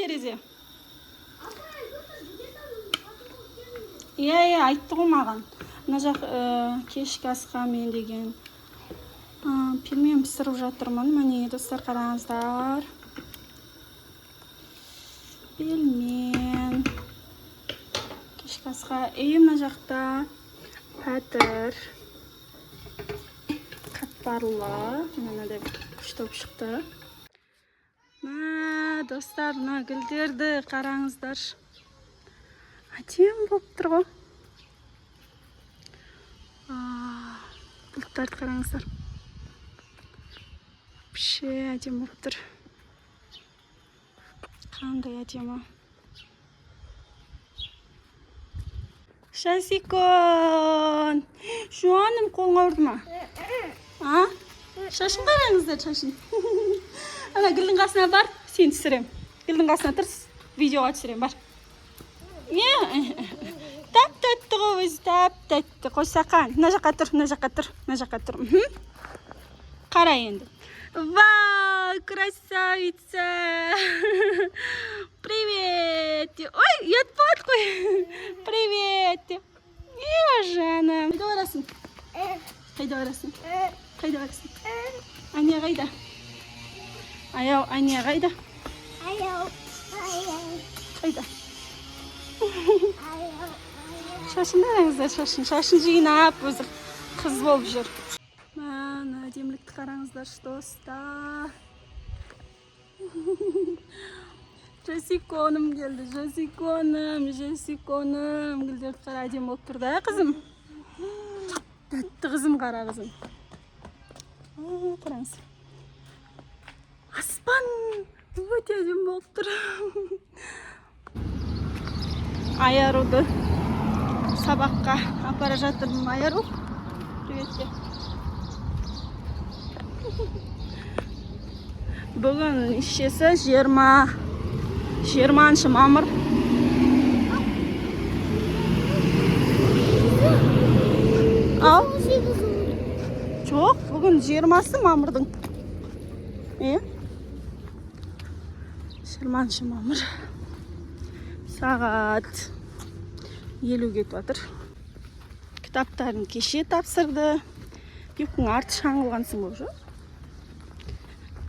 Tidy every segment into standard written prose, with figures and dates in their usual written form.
терезе. Иә, айтты ғой маған. Мына жақ кешкі асқа мен деген пельмен пісіріп жатырмын. Міне, достар, қараңыздар. Пельмен. Кешкі асқа. Мына жақта пәтір. Қатпарлы. Мынада күшті болып шықты. Достар, мына гүлдерді қараңыздар. Әдем болып тұр ғой. Бұлттарды қараңыздар. Вообще әдем болып тұр. Қандай әдемі. Шасикон! Жуаным, қолың ауырды ма? Шашын қараңыздар, шашын. Ана гүлдің қасына бар, сен түсірем. Гүлдің қасына тұрс, видеоға түсірем, бар. Тәп-тәтті ғой өзі, тәп-тәтті. Қойсақан, мына жаққа тұр, мына жаққа тұр. Қара енді. Вау, красавица! Привет! Ой, ұят болады қой. Привет! Жаным. Қайда барасың? Ания қайда? Аяу, Ания қайда? Қайда? Шашын қараңыздар, шашын жинап, өзі қыз болып жүр. Мана әдемілікті қараңыздар, достар. Жасиконым келді, жасиконым. Гүлдер қара әдем болып тұрды, қызым. Тәтті қызым, қара қызым. Қараңыз. Аспан өте әдем болып тұр. Аяруды сабаққа апара жатырмын. Аяру, приветте. Бүгін ішесі 20 мамыр. Ал? Жоқ, бүгін 20 мамырдың. 20 мамыр. Сағат 50 кетіп жатыр. Кітаптарын кеше тапсырды. 2 күн арты шаңылғансың болып жүр.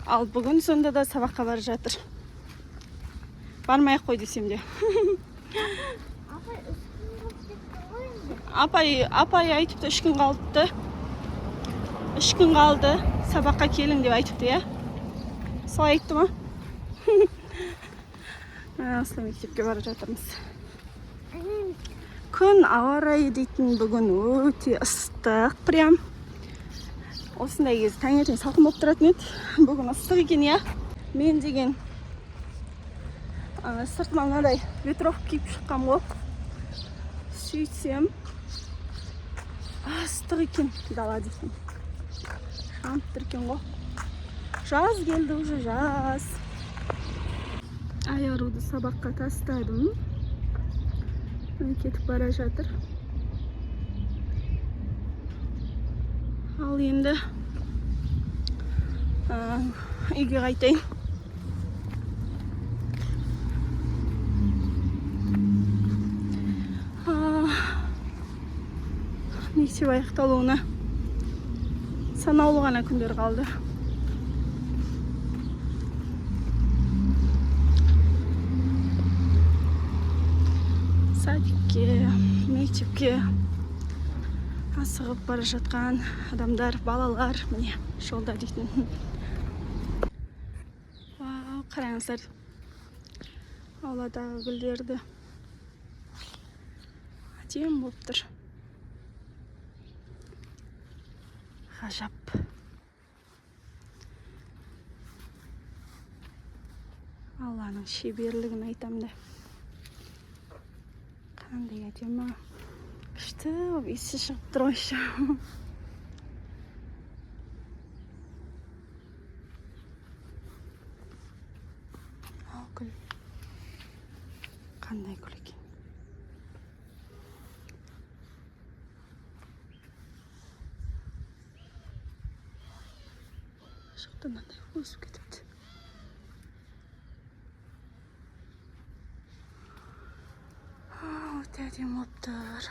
Ал бүгін сонда да сабаққа бара жатыр. Бармай қой десем де. Апай айтыпты 3 күн қалыпты. 3 күн қалды. Сабаққа келің деп айтыпты, я? Солай айтты ма? Осылай мектепке бара жатырмыз. Күн ауа райы дейтін бүгін өте ыстық, прям. Осындай кез таңертең салқын болып тұратын еді. Бүгін ыстық екен, я? Мен деген сыртыма мынадай ветровка киіп шыққам ғой. Сөйтсем, ыстық екен дала дейтін. Жанып тұр екен ғой. Жаз келді уже, жаз. Аяруды сабаққа тастадым. Кетіп бара жатыр. Ал енді үйге қайтайын. Мектеп аяқталуына санаулы ғана күндер қалды. Садикке, мектепке асығып бара жатқан адамдар, балалар, міне, жолда дейтін. Вау, қараңыздар. Ауладағы гүлдерді. Әдем болып тұр. Ғажап. Алланың шеберлігін айтамды. Қандай әдемі. Күшті, иісі шығып тұр ғой. Ал гүл. Қандай гүл екен. Шықты мынандай өсіп кетіпті. әдемі болып тұр.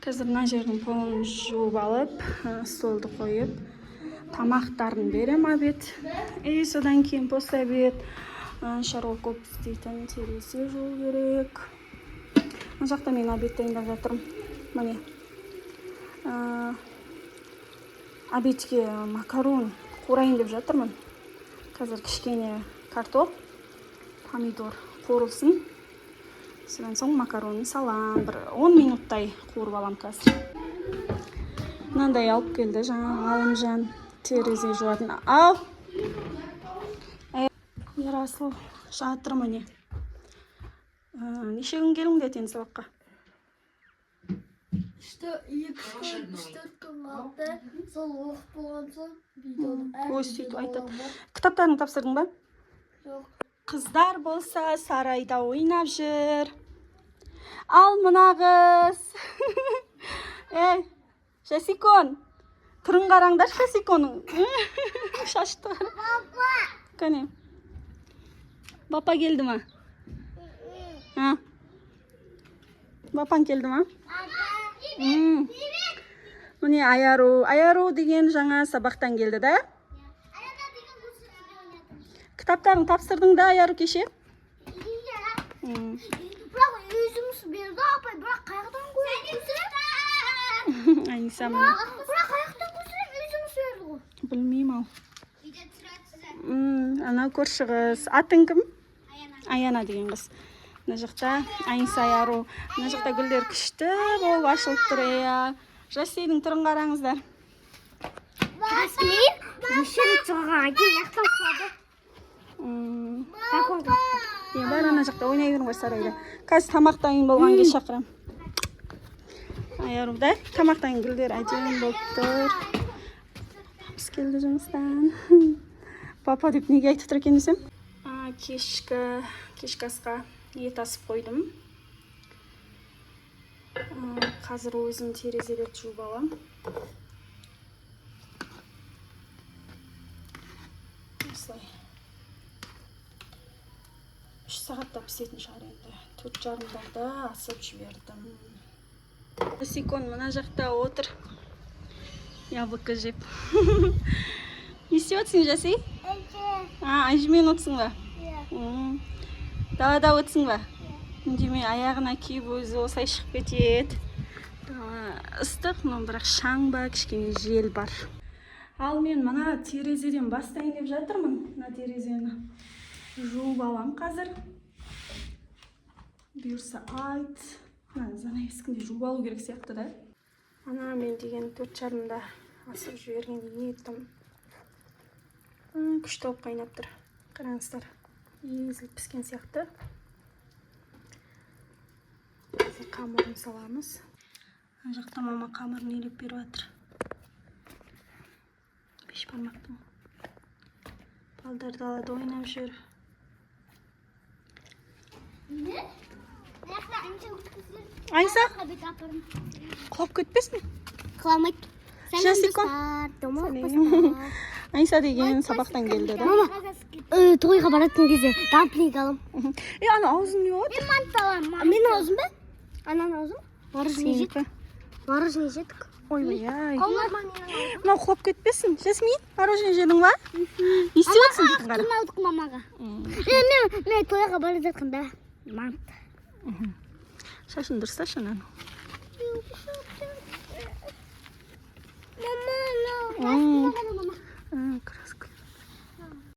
Қазір мына жердің полын жуып алып, столды қойып, тамақтарын берем обед. Содан кейін после обед шаруа көп істейтін терезе жуу керек. Мына жақта мен обед дайындап жатырмын. Міне. Обедке макарон қурайын деп жатырмын. Қазір кішкене картоп, помидор қуырылсын. Содан соң макаронын салам. Бір 10 минуттай қуырып алам қазір. Мынандай алып келді жаңа Ғалымжан терезе жуатын. Ал! Ерасыл жатыр міне. Неше күн келіңді етен сабаққа? 2-3 күн қалды. Сол оқып болған соң Ой, сөйтіп айтады. Кітаптарын тапсырдың ба? Жоқ. Қыздар болса сарайда ойнап жүр. Ал мына қыз. Жасикон. Түрін қараңдар Жасиконның. Шашты. Кәне. Бапа келді ма? Бапан келді ма? Міне Аяру деген жаңа сабақтан келді да? Кітаптарын тапсырдың да Аяру кеше? Бірақ өзіміз берді апай, бірақ қаяқтан көсірем? Айниса Бірақ қаяқтан көсірем өзіміз берді ғой. Білмейм ау. Ана көрші қыз. Атын кім? Аяна деген қыз. Мына жақта Айниса Аяру. Мына жақта гүлдер күшті болып ашылып тұр. Жасидің түрін қараңыздар. Расмейін? Үшірі тұға әкел ақтап қады. Бар ана жақта ойнай берің ғой сарайда. Қазір тамақтайын болған ке шақырам. Аяру да тамақтайын гүлдер әдемі болып тұр. Біз келді жұмыстан. Папа деп неге айтып тұр екен десем? Кешкі асқа ет асып қойдым. Қазір өзім терезелерді жуып алам. Осылай. 3 сағатта пісетін шығар енді. 4:30-да асып жібердім. Жасикон мына жақта отыр. Яблоко жеп. Не істеп Жаси? Әжімен отырсың ба? Далада отырсың ба? Үндеме аяғына киіп өзі осылай шығып кетеді. Ыстық, бірақ шаң ба, кішкене жел бар. Ал мен мына терезеден бастайын деп жатырмын. Мына терезені жуып алам қазір. Бұйырса айт. Занавескінде жуып алу керек сияқты да. Ана мен деген 4:30-да асып жіберген етім. Күшті болып қайнап тұр. Қараңыздар. Езіліп піскен сияқты. Қамырын саламыз. Ана жақта мама қамырын елеп беріп жатыр. 5 бармақтың. Балдар далада ойнап жүр. Айса, құлап кетпесін? Құламайды. Жасикон. Айса деген сабақтан келді да. Мама, тойға баратын кезде дамплинг алам. Ана аузын не болады? Мен манты аламын. Мен аузым ба? Ананың аузым? Мороженое жедік. Мороженое жедік. Ойбай-ай. Мынау құлап кетпесін. Жасмин, мороженое жедің ба? Не істеп жатсың дейтін қара? Мама, алдық мамаға. Мен тойға барып жатқанда манты. Шашын дұрысташы ананы.